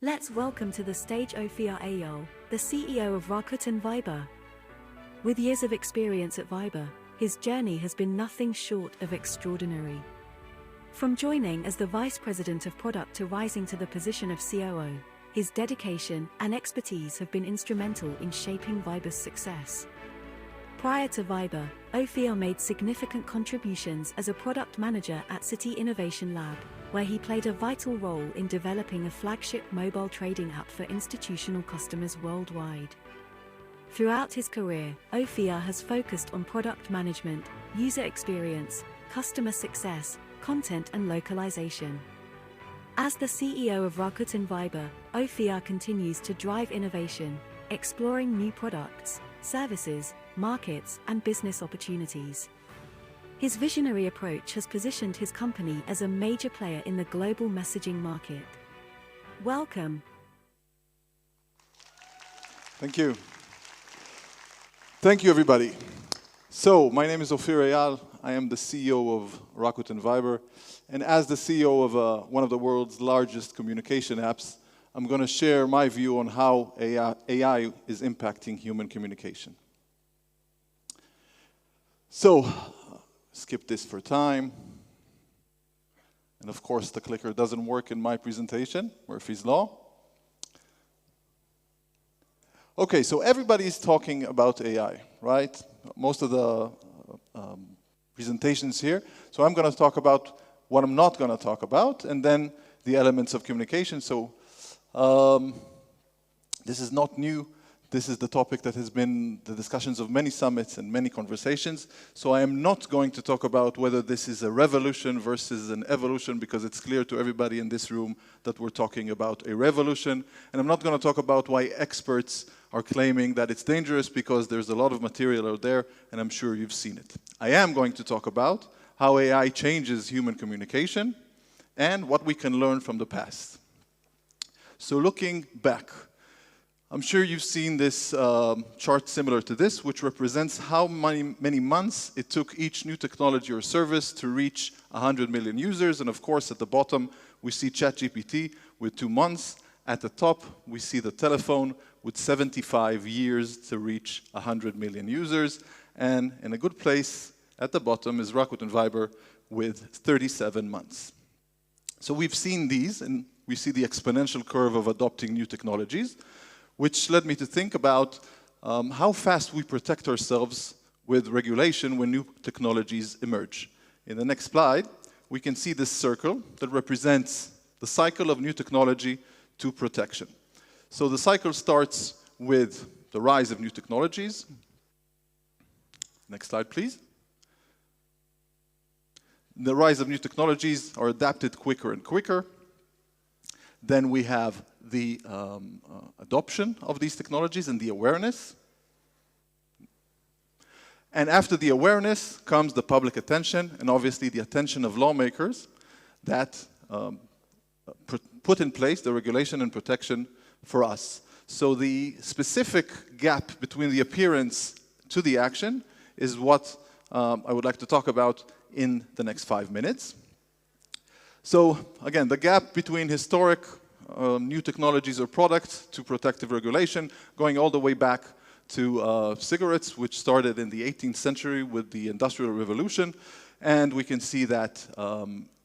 Let's welcome to the stage Ofir Eyal, the CEO of Rakuten Viber. With years of experience at Viber, his journey has been nothing short of extraordinary. From joining as the Vice President of Product to rising to the position of COO, his dedication and expertise have been instrumental in shaping Viber's success. Prior to Viber, Ofir made significant contributions as a product manager at City Innovation Lab, where he played a vital role in developing a flagship mobile trading app for institutional customers worldwide. Throughout his career, Ofir has focused on product management, user experience, customer success, content and localization. As the CEO of Rakuten Viber, Ofir continues to drive innovation, exploring new products, services, markets, and business opportunities. His visionary approach has positioned his company as a major player in the global messaging market. Welcome. Thank you. Thank you, everybody. So, my name is Ofir Eyal. I am the CEO of Rakuten Viber. And as the CEO of one of the world's largest communication apps, I'm going to share my view on how AI is impacting human communication. So, skip this for time. And of course, the clicker doesn't work in my presentation, Murphy's Law. Okay, so everybody is talking about AI, right? Most of the presentations here. So I'm going to talk about what I'm not going to talk about, and then the elements of communication. So this is not new. This is the topic that has been the discussions of many summits and many conversations. So I am not going to talk about whether this is a revolution versus an evolution, because it's clear to everybody in this room that we're talking about a revolution. And I'm not going to talk about why experts are claiming that it's dangerous, because there's a lot of material out there, and I'm sure you've seen it. I am going to talk about how AI changes human communication and what we can learn from the past. So looking back, I'm sure you've seen this chart similar to this, which represents how many months it took each new technology or service to reach 100 million users. And of course, at the bottom, we see ChatGPT with 2 months. At the top, we see the telephone with 75 years to reach 100 million users. And in a good place, at the bottom, is Rakuten Viber with 37 months. So we've seen these, and we see the exponential curve of adopting new technologies, which led me to think about how fast we protect ourselves with regulation when new technologies emerge. In the next slide, we can see this circle that represents the cycle of new technology to protection. So the cycle starts with the rise of new technologies. Next slide, please. The rise of new technologies are adapted quicker and quicker. Then we have the adoption of these technologies and the awareness. And after the awareness comes the public attention, and obviously the attention of lawmakers that put in place the regulation and protection for us. So the specific gap between the appearance to the action is what I would like to talk about in the next 5 minutes. So again, the gap between historic new technologies or products to protective regulation, going all the way back to cigarettes, which started in the 18th century with the Industrial Revolution. And we can see that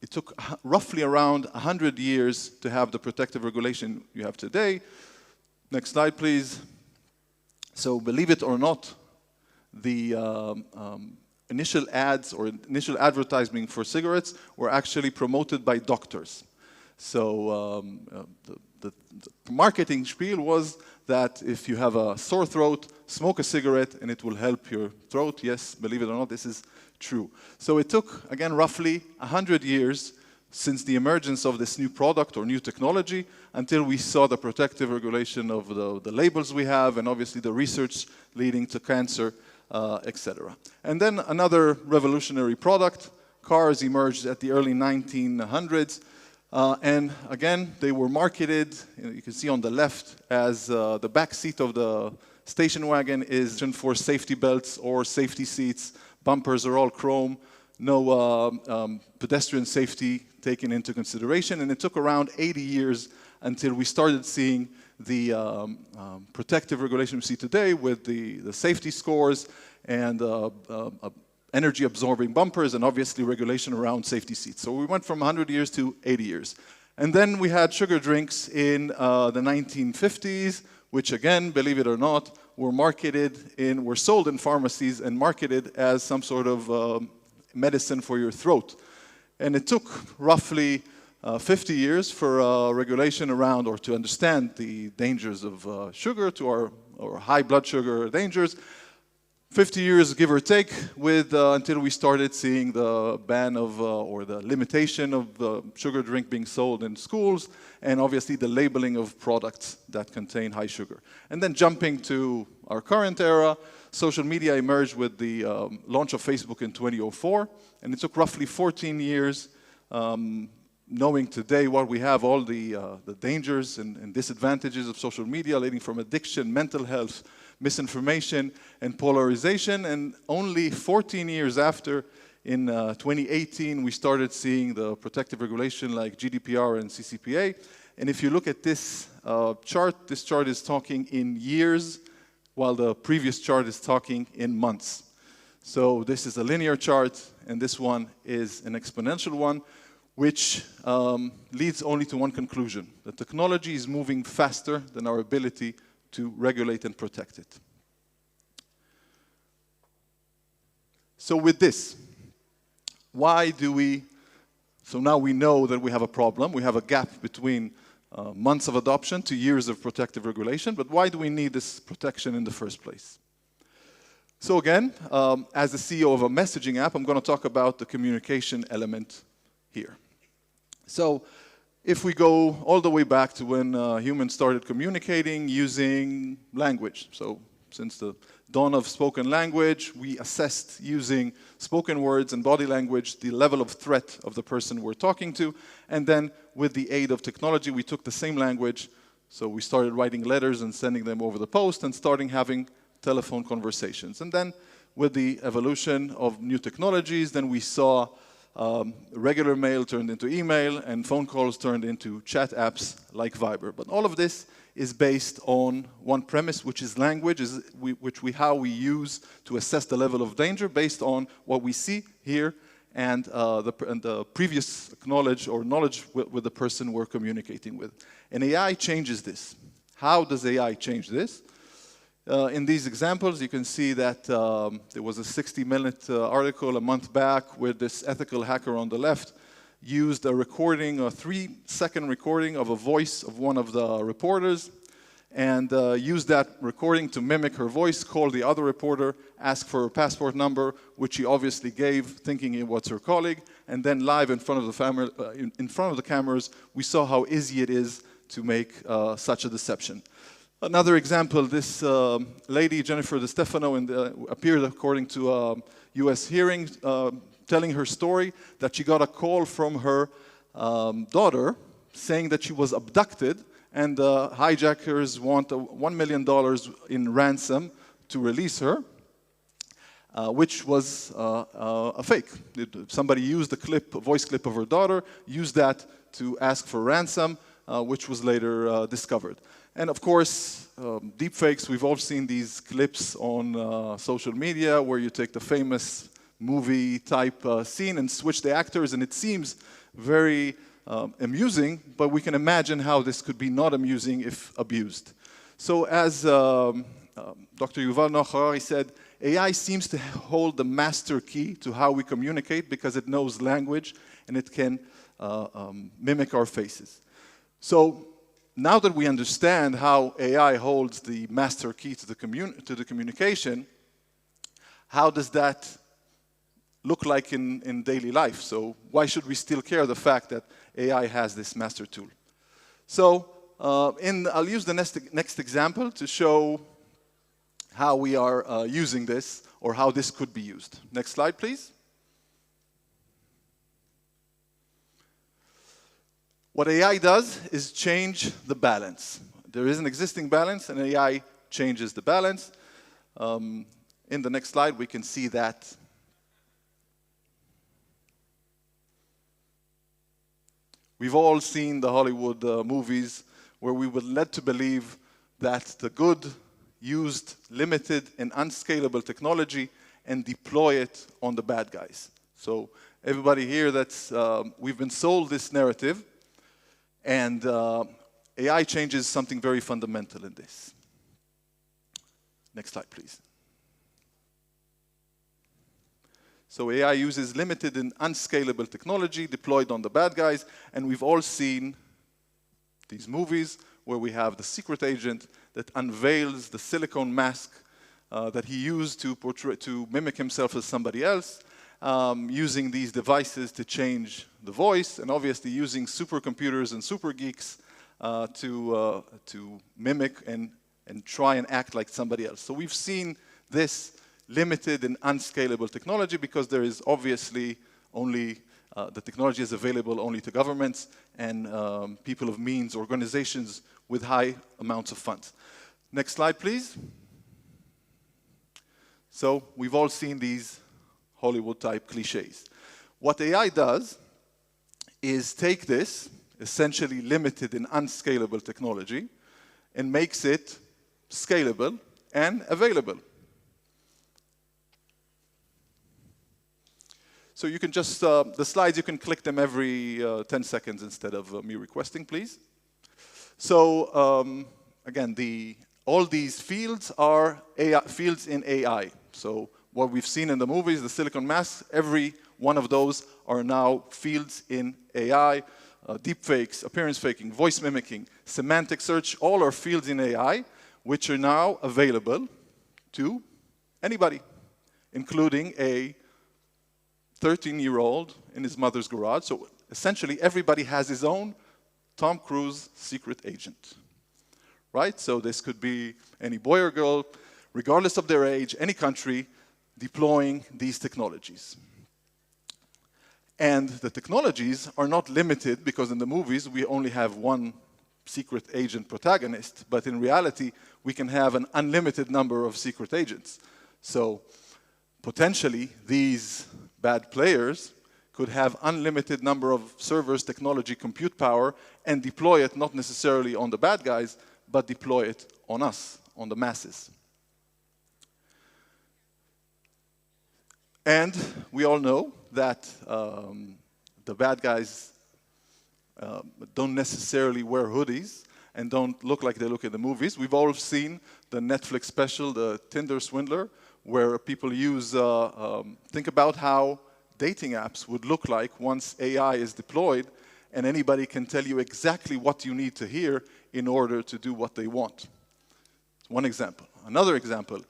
it took roughly around 100 years to have the protective regulation you have today. Next slide, please. So believe it or not, the initial ads or initial advertising for cigarettes were actually promoted by doctors. So the marketing spiel was that if you have a sore throat, smoke a cigarette and it will help your throat. Yes, believe it or not, this is true. So it took, again, roughly 100 years since the emergence of this new product or new technology until we saw the protective regulation of the labels we have, and obviously the research leading to cancer, etc. And then another revolutionary product, cars, emerged at the early 1900s. And again, they were marketed, you can see on the left, as the back seat of the station wagon is for safety belts or safety seats. Bumpers are all chrome, no pedestrian safety taken into consideration. And it took around 80 years until we started seeing the protective regulation we see today with the safety scores and energy absorbing bumpers, and obviously regulation around safety seats. So we went from 100 years to 80 years. And then we had sugar drinks in the 1950s, which again, believe it or not, were sold in pharmacies and marketed as some sort of medicine for your throat. And it took roughly 50 years for regulation around, or to understand the dangers of sugar or high blood sugar dangers. 50 years, give or take, until we started seeing the ban of, or the limitation of sugar drink being sold in schools, and obviously the labeling of products that contain high sugar. And then jumping to our current era, social media emerged with the launch of Facebook in 2004, and it took roughly 14 years, knowing today what we have, all the dangers and disadvantages of social media, leading from addiction, mental health, misinformation, and polarization. And only 14 years after, in 2018, we started seeing the protective regulation like GDPR and CCPA. And if you look at this chart is talking in years, while the previous chart is talking in months. So this is a linear chart, and this one is an exponential one, which leads only to one conclusion: the technology is moving faster than our ability to regulate and protect it. So with this, so now we know that we have a problem. We have a gap between months of adoption to years of protective regulation, but why do we need this protection in the first place? So again, as the CEO of a messaging app, I'm going to talk about the communication element here. So if we go all the way back to when humans started communicating using language, so since the dawn of spoken language, we assessed using spoken words and body language the level of threat of the person we're talking to, and then with the aid of technology, we took the same language, so we started writing letters and sending them over the post and starting having telephone conversations. And then with the evolution of new technologies, then we saw regular mail turned into email, and phone calls turned into chat apps like Viber. But all of this is based on one premise, which is language, how we use to assess the level of danger based on what we see, hear, and the previous knowledge with the person we're communicating with. And AI changes this. How does AI change this? In these examples, you can see that there was a 60-minute article a month back where this ethical hacker on the left used a recording, a 3-second recording of a voice of one of the reporters, and used that recording to mimic her voice, call the other reporter, ask for her passport number, which she obviously gave, thinking it was her colleague, and then live in front of the cameras, we saw how easy it is to make such a deception. Another example, this lady, Jennifer DeStefano, appeared according to a US hearing, telling her story that she got a call from her daughter saying that she was abducted, and the hijackers want $1 million in ransom to release her, which was a fake. Somebody used a voice clip of her daughter, used that to ask for ransom, which was later discovered. And of course, deepfakes, we've all seen these clips on social media where you take the famous movie-type scene and switch the actors, and it seems very amusing, but we can imagine how this could be not amusing if abused. So as Dr. Yuval Noah Harari said, AI seems to hold the master key to how we communicate because it knows language and it can mimic our faces. So now that we understand how AI holds the master key to the communication, how does that look like in daily life? So why should we still care the fact that AI has this master tool? So I'll use the next example to show how we are using this, or how this could be used. Next slide, please. What AI does is change the balance. There is an existing balance, and AI changes the balance. In the next slide, we can see that we've all seen the Hollywood movies where we were led to believe that the good used limited and unscalable technology and deploy it on the bad guys. So everybody here, we've been sold this narrative, and AI changes something very fundamental in this. Next slide, please. So AI uses limited and unscalable technology deployed on the bad guys, and we've all seen these movies where we have the secret agent that unveils the silicone mask that he used to mimic himself as somebody else, using these devices to change the voice, and obviously using supercomputers and super geeks to mimic and try and act like somebody else. So we've seen this limited and unscalable technology because there is obviously only, the technology is available only to governments and people of means, organizations with high amounts of funds. Next slide, please. So we've all seen these Hollywood-type cliches. What AI does is take this essentially limited and unscalable technology and makes it scalable and available. So you can just, the slides, you can click them every 10 seconds instead of me requesting, please. So again, all these fields are fields in AI. So what we've seen in the movies, the silicon masks, every one of those are now fields in AI. Deepfakes, appearance faking, voice mimicking, semantic search, all are fields in AI, which are now available to anybody, including a 13-year-old in his mother's garage. So essentially, everybody has his own Tom Cruise secret agent, right? So this could be any boy or girl, regardless of their age, any country, deploying these technologies. And the technologies are not limited because in the movies, we only have one secret agent protagonist, but in reality, we can have an unlimited number of secret agents. So potentially, these bad players could have unlimited number of servers, technology, compute power, and deploy it not necessarily on the bad guys, but deploy it on us, on the masses. And we all know that the bad guys don't necessarily wear hoodies and don't look like they look in the movies. We've all seen the Netflix special, The Tinder Swindler, where people use, think about how dating apps would look like once AI is deployed and anybody can tell you exactly what you need to hear in order to do what they want. One example. Another example,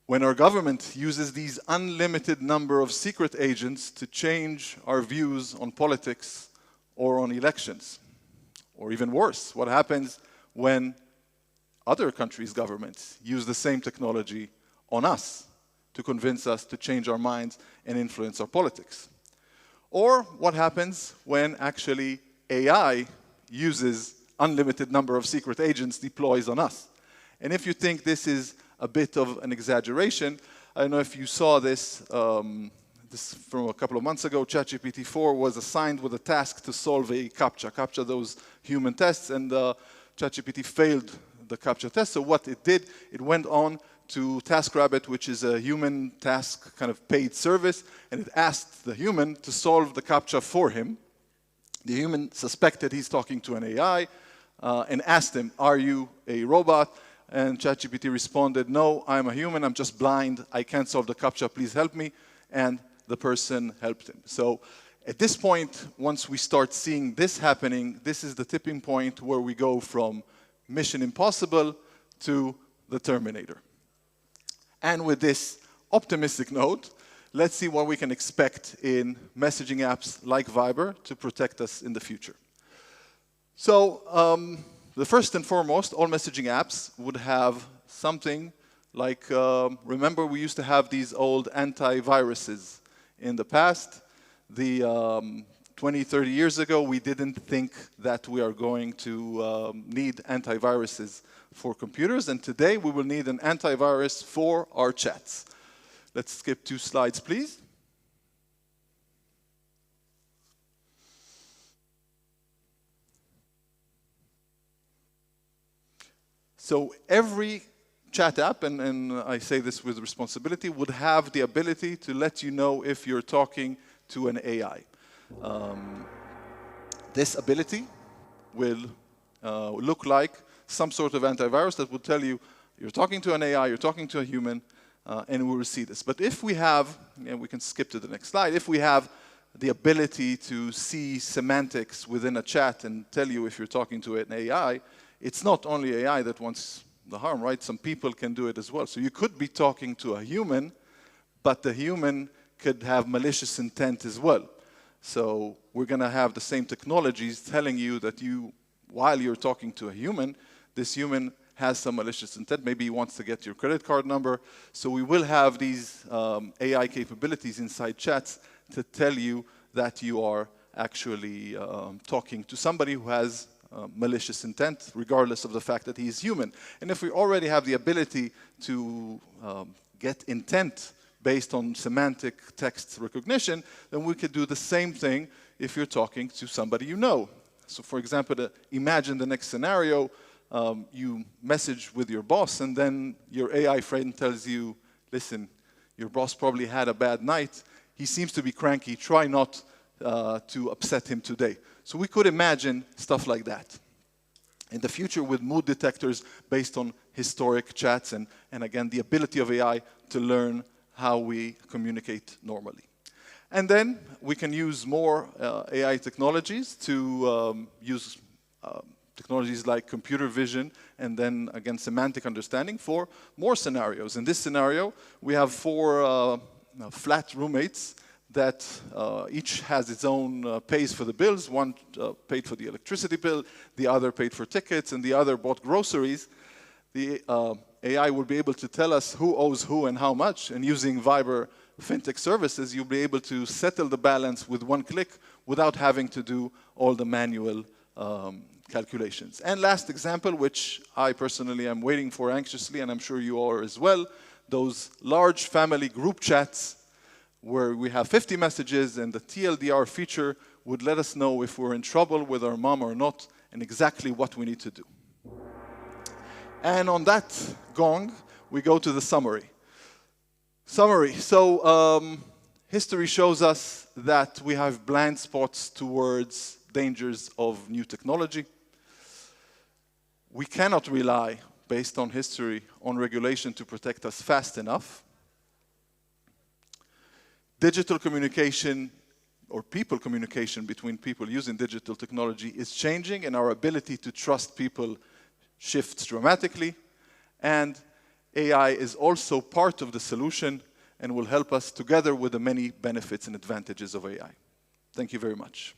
when our government uses these unlimited number of secret agents to change our views on politics or on elections. Or even worse, what happens when other countries' governments use the same technology on us to convince us to change our minds and influence our politics. Or what happens when actually AI uses unlimited number of secret agents deploys on us. And if you think this is a bit of an exaggeration, I don't know if you saw this, this from a couple of months ago, ChatGPT 4 was assigned with a task to solve a CAPTCHA, those human tests, and ChatGPT failed the CAPTCHA test. So what it did, it went on to TaskRabbit, which is a human task kind of paid service, and it asked the human to solve the CAPTCHA for him. The human suspected he's talking to an AI and asked him, "Are you a robot?" And ChatGPT responded, "No, I'm a human, I'm just blind, I can't solve the CAPTCHA, please help me." And the person helped him. So at this point, once we start seeing this happening, this is the tipping point where we go from Mission Impossible to the Terminator. And with this optimistic note, let's see what we can expect in messaging apps like Viber to protect us in the future. So the first and foremost, all messaging apps would have something like, remember we used to have these old antiviruses in the past. 20, 30 years ago, we didn't think that we are going to need antiviruses for computers, and today we will need an antivirus for our chats. Let's skip 2 slides, please. So every chat app, and I say this with responsibility, would have the ability to let you know if you're talking to an AI. This ability will look like some sort of antivirus that will tell you you're talking to an AI, you're talking to a human, and we will see this. But if we have, and we can skip to the next slide, if we have the ability to see semantics within a chat and tell you if you're talking to an AI, it's not only AI that wants the harm, right? Some people can do it as well. So you could be talking to a human, but the human could have malicious intent as well. So we're going to have the same technologies telling you that while you're talking to a human, this human has some malicious intent. Maybe he wants to get your credit card number. So we will have these AI capabilities inside chats to tell you that you are actually talking to somebody who has malicious intent, regardless of the fact that he is human. And if we already have the ability to get intent based on semantic text recognition, then we could do the same thing if you're talking to somebody you know. So for example, imagine the next scenario, you message with your boss, and then your AI friend tells you, listen, your boss probably had a bad night. He seems to be cranky. Try not to upset him today. So we could imagine stuff like that. In the future, with mood detectors based on historic chats, and again, the ability of AI to learn how we communicate normally. And then we can use more AI technologies to use technologies like computer vision and then, again, semantic understanding for more scenarios. In this scenario, we have 4 flat roommates that each has its own pays for the bills. One paid for the electricity bill, the other paid for tickets, and the other bought groceries. The AI will be able to tell us who owes who and how much, and using Viber fintech services, you'll be able to settle the balance with one click without having to do all the manual calculations. And last example, which I personally am waiting for anxiously, and I'm sure you are as well, those large family group chats where we have 50 messages, and the TLDR feature would let us know if we're in trouble with our mom or not, and exactly what we need to do. And on that gong, we go to the summary. So history shows us that we have blind spots towards dangers of new technology. We cannot rely, based on history, on regulation to protect us fast enough. Digital communication, or people communication between people using digital technology, is changing, and our ability to trust people shifts dramatically. And AI is also part of the solution and will help us together with the many benefits and advantages of AI. Thank you very much.